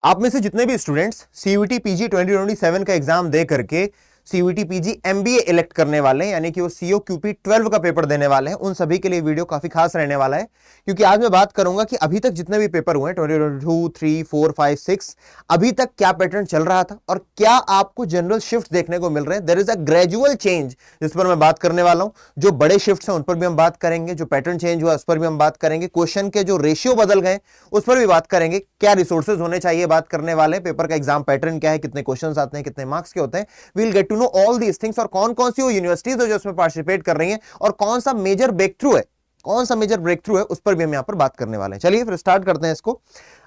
आप में से जितने भी स्टूडेंट्स सीयूईटी पीजी 2027 का एग्जाम दे करके सीयूईटी पीजी एमबीए इलेक्ट करने वाले हैं, यानी कि वो सीओ क्यूपी 12 का पेपर देने वाले हैं, उन सभी के लिए वीडियो काफी खास रहने वाला है। क्योंकि आज मैं बात करूंगा कि अभी तक जितने भी पेपर हुए हैं 2022, 3, 4, 5, 6, अभी तक क्या पैटर्न चल रहा था और क्या आपको जनरल शिफ्ट देखने को मिल रहे हैं। There is a gradual change जिस पर मैं बात करने वाला हूं। जो बड़े शिफ्ट हैं उन पर भी हम बात करेंगे, जो पैटर्न चेंज हुआ उस पर भी हम बात करेंगे, क्वेश्चन के जो रेशियो बदल गए उस पर भी बात करेंगे, क्या रिसोर्सेज होने चाहिए बात करने वाले हैं, पेपर का एग्जाम पैटर्न क्या है, कितने क्वेश्चंस आते हैं, कितने मार्क्स के होते हैं। We will get to know all these things. और कौन कौन सी वो यूनिवर्सिटीज है जो इसमें पार्टिसिपेट कर रही हैं और कौन सा मेजर ब्रेक थ्रू है, कौन सा मेजर ब्रेक थ्रू है, उस पर भी हम यहां पर बात करने वाले हैं। चलिए फिर स्टार्ट करते हैं इसको।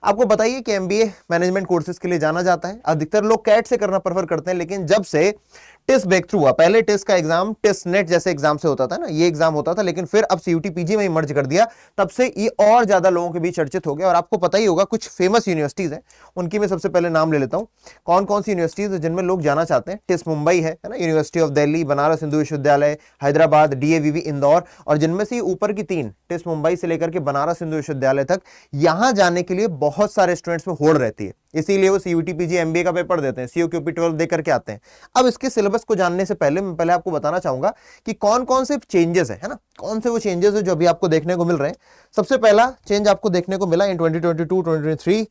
आपको बताइए कि एमबीए मैनेजमेंट कोर्सेज के लिए जाना जाता है, अधिकतर लोग कैट से करना प्रेफर करते हैं, लेकिन जब से टेस्ट ब्रेक थ्रू हुआ, पहले टेस्ट का एग्जाम टेस्ट नेट जैसे एग्जाम से होता था ना, ये एग्जाम होता था, लेकिन फिर अब सीयूटी पीजी में ही मर्ज कर दिया, तब से ये और ज्यादा लोगों के बीच चर्चित हो गया। और आपको पता ही होगा कुछ फेमस यूनिवर्सिटीज हैं, उनकी मैं सबसे पहले नाम ले लेता हूं। कौन कौन सी यूनिवर्सिटीज है जिनमें लोग जाना चाहते हैं? टेस्ट मुंबई है ना, यूनिवर्सिटी ऑफ दिल्ली, बनारस हिंदू विश्वविद्यालय, हैदराबाद, डीएवीवी इंदौर, और जिनमें से ऊपर की तीन, टेस्ट मुंबई से लेकर के बनारस हिंदू विश्वविद्यालय तक, यहां जाने के लिए बहुत सारे स्टूडेंट्स में होड़ रहती है, इसीलिए वो सीयूटी पीजी एमबीए का पेपर देते हैं, सीओ क्यूपी 12 दे करके आते हैं। अब इसके सिलेबस को जानने से पहले मैं पहले आपको बताना चाहूंगा कि कौन कौन से चेंजेस है ना, कौन से वो चेंजेस है जो अभी आपको देखने को मिल रहे हैं। सबसे पहला चेंज आपको देखने को मिला इन 2022 2023,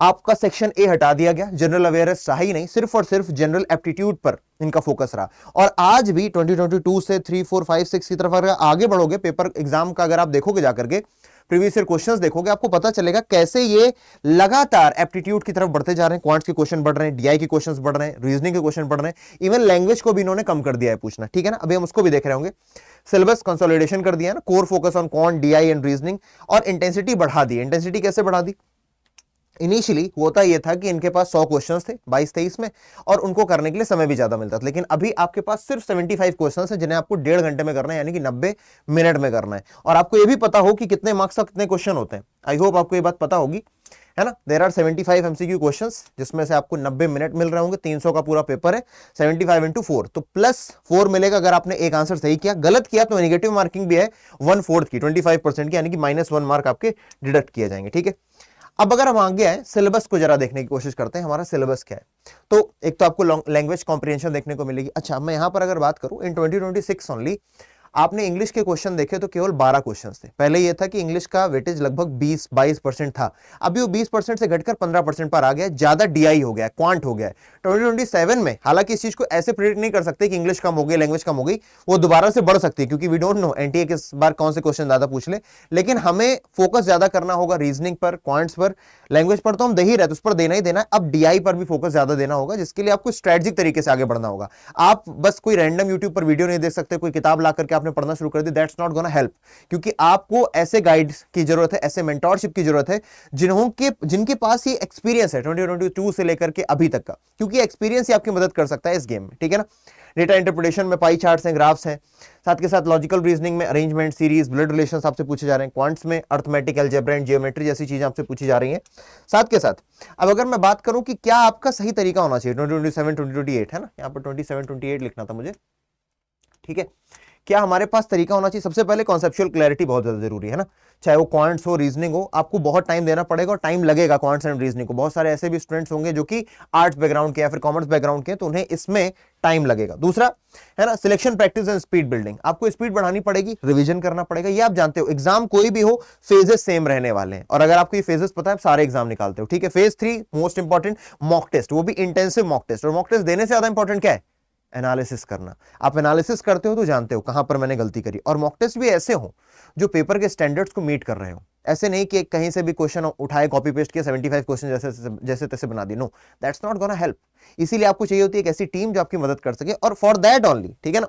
आपका सेक्शन ए हटा दिया गया, जनरल अवेयरनेस रहा ही नहीं, सिर्फ और सिर्फ जनरल एप्टीट्यूड पर इनका फोकस रहा। और आज भी 2022 से 3, 4, 5, 6 की तरफ अगर आगे बढ़ोगे, पेपर एग्जाम का अगर आप देखोगे जाकर के, प्रीवियस ईयर क्वेश्चंस देखोगे, आपको पता चलेगा कैसे ये लगातार एप्टीट्यूड की तरफ बढ़ते जा रहे हैं। क्वांट्स के क्वेश्चन बढ़ रहे हैं, डीआई के क्वेश्चंस बढ़ रहे हैं, रीजनिंग के क्वेश्चन बढ़ रहे हैं, इवन लैंग्वेज को भी इन्होंने कम कर दिया है पूछना, ठीक है ना, अभी हम उसको भी देख रहे होंगे। सिलेबस कंसोलिडेशन कर दिया है ना, core focus on quant, DI and reasoning, और इंटेंसिटी बढ़ा दी। इंटेंसिटी कैसे बढ़ा दी? इनिशियली होता यह था कि इनके पास 100 क्वेश्चंस थे 22-23 में, और उनको करने के लिए समय भी ज्यादा मिलता था, लेकिन अभी आपके पास सिर्फ 75 क्वेश्चंस हैं जिन्हें आपको 1.5 घंटे में करना है, यानी कि 90 मिनट में करना है। और आपको यह भी पता हो कि कितने मार्क्स का कितने क्वेश्चन होते हैं, आई होप आपको ये बात पता होगी, है ना। देयर आर 75 एमसीक्यू क्वेश्चंस, जिसमें से आपको 90 मिनट मिल रहे होंगे, 300 का पूरा पेपर है, 75 × 4, तो +4 मिलेगा अगर आपने एक आंसर सही किया। गलत किया तो नेगेटिव मार्किंग भी है 1/4 की, 25% की, यानी कि -1 मार्क आपके डिडक्ट किए जाएंगे, ठीक है। अब अगर हम आगे आए, सिलेबस को जरा देखने की कोशिश करते हैं, हमारा सिलेबस क्या है। तो एक तो आपको लैंग्वेज कॉम्प्रिहेंशन देखने को मिलेगी। अच्छा, मैं यहां पर अगर बात करूं, इन 2026 ओनली आपने इंग्लिश के क्वेश्चन देखे तो केवल 12 क्वेश्चंस थे। पहले यह था कि इंग्लिश का वेटेज लगभग 20-22% था, अभी वो 20% से घटकर 15% पर आ गया, ज्यादा डीआई हो गया, क्वांट हो गया। 2027 में हालांकि इस चीज को ऐसे प्रेडिक्ट नहीं कर सकते कि इंग्लिश कम हो गई, लैंग्वेज कम हो गई, वो दोबारा से बढ़ सकती है, क्योंकि वी डोंट नो एनटीए किस बार कौन से क्वेश्चन ज्यादा पूछ ले। लेकिन हमें फोकस ज्यादा करना होगा रीजनिंग पर, क्वांट्स पर, लैंग्वेज पर तो हम दे ही रहे, उस पर देना ही देना है। अब डीआई पर भी फोकस ज्यादा देना होगा, जिसके लिए आपको स्ट्रेटेजिक तरीके से आगे बढ़ना होगा। आप बस कोई रैंडम यूट्यूब पर वीडियो नहीं देख सकते, कोई किताब ला करके आपने पढ़ना शुरू कर दी, दैट्स नॉट गोना हेल्प। क्योंकि आपको ऐसे गाइड्स की जरूरत है, ऐसे मेंटोरशिप की जरूरत है जिनके पास ये एक्सपीरियंस है 2022 से लेकर के अभी तक का, क्योंकि एक्सपीरियंस ही आपकी मदद कर सकता है इस गेम में, ठीक है ना। डेटा इंटरप्रिटेशन में पाई चार्ट्स हैं, ग्राफ्स हैं, साथ के साथ लॉजिकल रीजनिंग में अरेंजमेंट, सीरीज, ब्लड रिलेशंस आपसे पूछे जा रहे हैं, क्वांट्स में अर्थमेटिक, अलजेब्रा एंड जियोमेट्री जैसी चीजें आपसे पूछी जा रही हैं। साथ के साथ अब अगर मैं बात करूं कि क्या आपका सही तरीका होना चाहिए 2027 2028, है ना, यहां पर 27-28 लिखना था मुझे, ठीक है। क्या हमारे पास तरीका होना चाहिए? सबसे पहले कॉन्सेप्चुअल क्लैरिटी बहुत ज्यादा जरूरी है ना, चाहे वो क्वांट्स हो, रीजनिंग हो, आपको बहुत टाइम देना पड़ेगा और टाइम लगेगा क्वांट्स एंड रीजनिंग को। बहुत सारे ऐसे भी स्टूडेंट्स होंगे जो कि आर्ट्स बैकग्राउंड के या फिर कॉमर्स बैकग्राउंड के, तो उन्हें इसमें टाइम लगेगा। दूसरा है ना, selection practice and speed building, आपको स्पीड बढ़ानी पड़ेगी, रिवीजन करना पड़ेगा। ये आप जानते हो, एग्जाम कोई भी हो, फेजेस सेम रहने वाले हैं, और अगर आपको ये फेजेस पता है, आप सारे एग्जाम निकालते हो, ठीक है। Phase 3 most important, mock test, वो भी इंटेंसिव मॉक टेस्ट। और मॉक टेस्ट देने से ज्यादा इंपॉर्टेंट क्या है? एनालिसिस करना। आप एनालिसिस करते हो तो जानते हो कहां पर मैंने गलती करी। और मॉक टेस्ट भी ऐसे हो जो पेपर के स्टैंडर्ड्स को मीट कर रहे हो, ऐसे नहीं कि कहीं से भी क्वेश्चन उठाए, कॉपी पेस्ट किया, 75 क्वेश्चन जैसे तैसे बना दिए, no, that's not gonna help. इसीलिए आपको चाहिए होती है एक ऐसी टीम जो आपकी मदद कर सके, और फॉर दैट ओनली, ठीक है ना,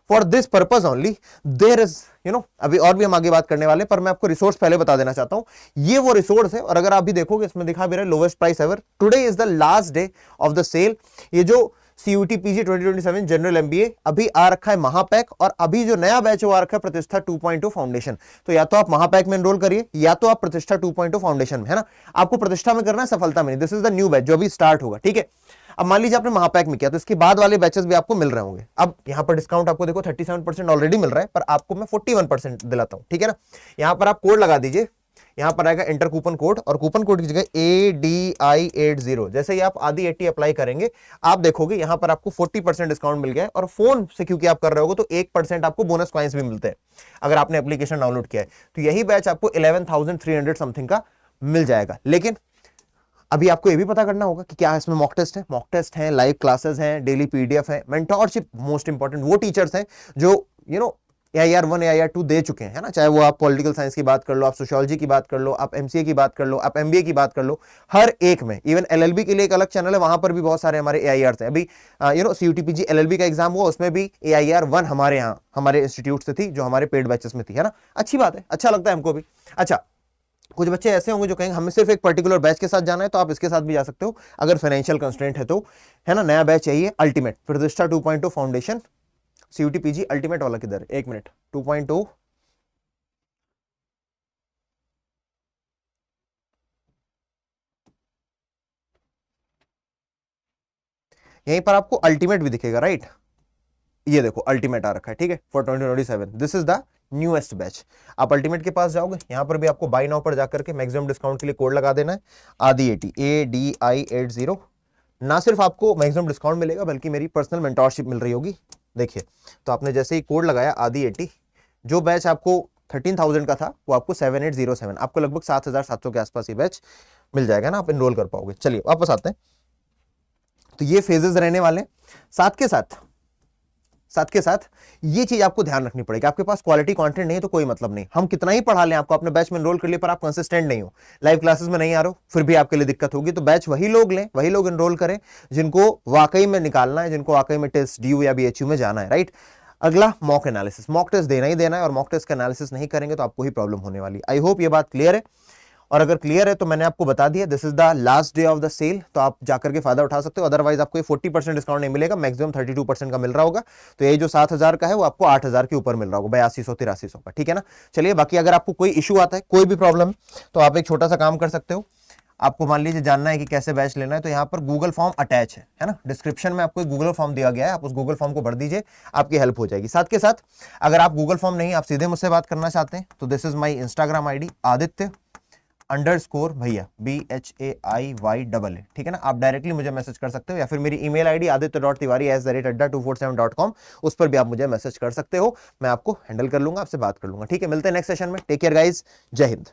for this purpose only there is, you know, अभी और भी हम आगे बात करने वाले हैं, पर मैं आपको रिसोर्स पहले बता देना चाहता हूं। ये वो रिसोर्स है, और अगर आप भी देखोगे इसमें दिखा भी रहा है lowest price ever, today is the last day of the sale. ये जो सीयूटी पीजी 2027 जनरल एमबीए अभी आ रखा है महापैक, और अभी जो नया बैच आ रखा है प्रतिष्ठा 2.0 फाउंडेशन। तो या तो आप महापैक में एनरोल करिए, या तो आप प्रतिष्ठा 2.0 फाउंडेशन में, है ना। आपको प्रतिष्ठा में करना है, सफलता में नहीं। This is the new batch जो अभी स्टार्ट होगा, ठीक है। अब मान लीजिए आपने महापैक में किया, तो इसके बाद वाले बैचेस भी आपको मिल रहे होंगे। अब यहां पर डिस्काउंट आपको देखो 37% ऑलरेडी मिल रहा है, पर आपको मैं 41% दिलाता हूं, ठीक है ना। यहां पर आप कोड लगा दीजिए यहां पर आएगा इंटर कूपन कोड, और कूपन कोड की जगह ADI80। जैसे ही आप आदि 80 अप्लाई करेंगे, आप देखोगे यहां पर आपको 40% डिस्काउंट मिल गया है, और फोन से क्योंकि आप कर रहे हो तो 1% आपको बोनस कॉइंस भी मिलते हैं अगर आपने एप्लीकेशन डाउनलोड किया है। तो यही बैच आपको 11,300 समथिंग का मिल जाएगा। लेकिन अभी आपको ये भी पता करना होगा कि क्या इसमें मॉक टेस्ट है, मॉक टेस्ट है, लाइव क्लासेस हैं, डेली पीडीएफ है, मेंटोरशिप, मोस्ट इंपॉर्टेंट वो टीचर्स हैं जो AIR1 AIR2 दे चुके हैं, है ना। चाहे वो आप पॉलिटिकल साइंस की बात कर लो, आप सोशियोलॉजी की बात कर लो, आप MCA की बात कर लो, आप MBA की बात कर लो, हर एक में, इवन LLB के लिए एक अलग चैनल है, वहां पर भी बहुत सारे हमारे AIRs हैं। अभी CUTPG LLB का एग्जाम हुआ, उसमें भी AIR1 हमारे यहाँ हमारे इंस्टीट्यूट से थी, जो हमारे पेड बैचेस में थी, है ना। अच्छी बात है, अच्छा लगता है हमको भी। अच्छा, कुछ बच्चे ऐसे होंगे जो कहेंगे हमें सिर्फ एक पर्टिकुलर बैच के साथ जाना है, तो आप इसके साथ भी जा सकते हो अगर फाइनेंशियल कंस्ट्रेंट है तो, है ना। नया बैच चाहिए अल्टीमेट प्रतिष्ठा 2.0 फाउंडेशन CUTPG अल्टीमेट वाला किधर, एक मिनट, 2.0 यहीं पर आपको अल्टीमेट भी दिखेगा, राइट। ये देखो अल्टीमेट आ रखा है, ठीक है, for 2027 this is the newest batch. आप अल्टीमेट के पास जाओगे, यहां पर भी आपको बाय नाउ पर जाकर के मैक्सिमम डिस्काउंट के लिए कोड लगा देना है आदि 80 ADI80। ना सिर्फ आपको मैक्सिमम डिस्काउंट मिलेगा, बल्कि मेरी पर्सनल मेंटोरशिप मिल रही होगी। देखिए, तो आपने जैसे ही कोड लगाया आदि 80, जो बैच आपको 13,000 का था वो आपको 7807, आपको लगभग 7,700 के आसपास ये बैच मिल जाएगा ना, आप एनरोल कर पाओगे। चलिए वापस आते हैं। तो ये फेजेस रहने वाले, साथ के साथ ये चीज आपको ध्यान रखनी पड़ेगी, आपके पास क्वालिटी कंटेंट नहीं है तो कोई मतलब नहीं, हम कितना ही पढ़ा लें आपको, अपने बैच में एनरोल कर लिए पर आप कंसिस्टेंट नहीं हो, लाइव क्लासेस में नहीं आ रहे हो, फिर भी आपके लिए दिक्कत होगी। तो बैच वही लोग लें, वही लोग एनरोल करें जिनको वाकई में निकालना है, जिनको वाकई में टेस्ट DU या BHU में जाना है, राइट। अगला मॉक एनालिसिस, मॉक टेस्ट देना ही देना है, और मॉक टेस्ट का एनालिसिस नहीं करेंगे तो आपको ही प्रॉब्लम होने वाली। आई होप ये बात क्लियर है, और अगर क्लियर है तो मैंने आपको बता दिया this is the last day of the sale, तो आप जाकर के फायदा उठा सकते हो। अदरवाइज आपको ये 40% डिस्काउंट नहीं मिलेगा, मैक्सिमम 32% का मिल रहा होगा। तो ये जो 7,000 का है वो आपको 8,000 के ऊपर मिल रहा होगा, 8200-8300 का, ठीक है ना। चलिए, बाकी अगर आपको कोई इशू आता है, कोई भी प्रॉब्लम, तो आप एक छोटा सा काम कर सकते हो। आपको मान लीजिए जानना है कि कैसे बैच लेना है, तो यहाँ पर गूगल फॉर्म अटैच है ना, डिस्क्रिप्शन में आपको एक गूगल फॉर्म दिया गया है, आप उस गूगल फॉर्म को भर दीजिए, आपकी हेल्प हो जाएगी। साथ के साथ अगर आप गूगल फॉर्म नहीं, आप सीधे मुझसे बात करना चाहते हैं, तो this is my Instagram ID आदित्य_भैया BHAIYAA, ठीक है ना। आप डायरेक्टली मुझे मैसेज कर सकते हो, या फिर मेरी ईमेल ID aditya.tiwari@247.com, उस पर भी आप मुझे मैसेज कर सकते हो, मैं आपको हैंडल कर लूंगा, आपसे बात कर लूंगा, ठीक है। मिलते हैं नेक्स्ट सेशन में, टेक केयर गाइज, जय हिंद।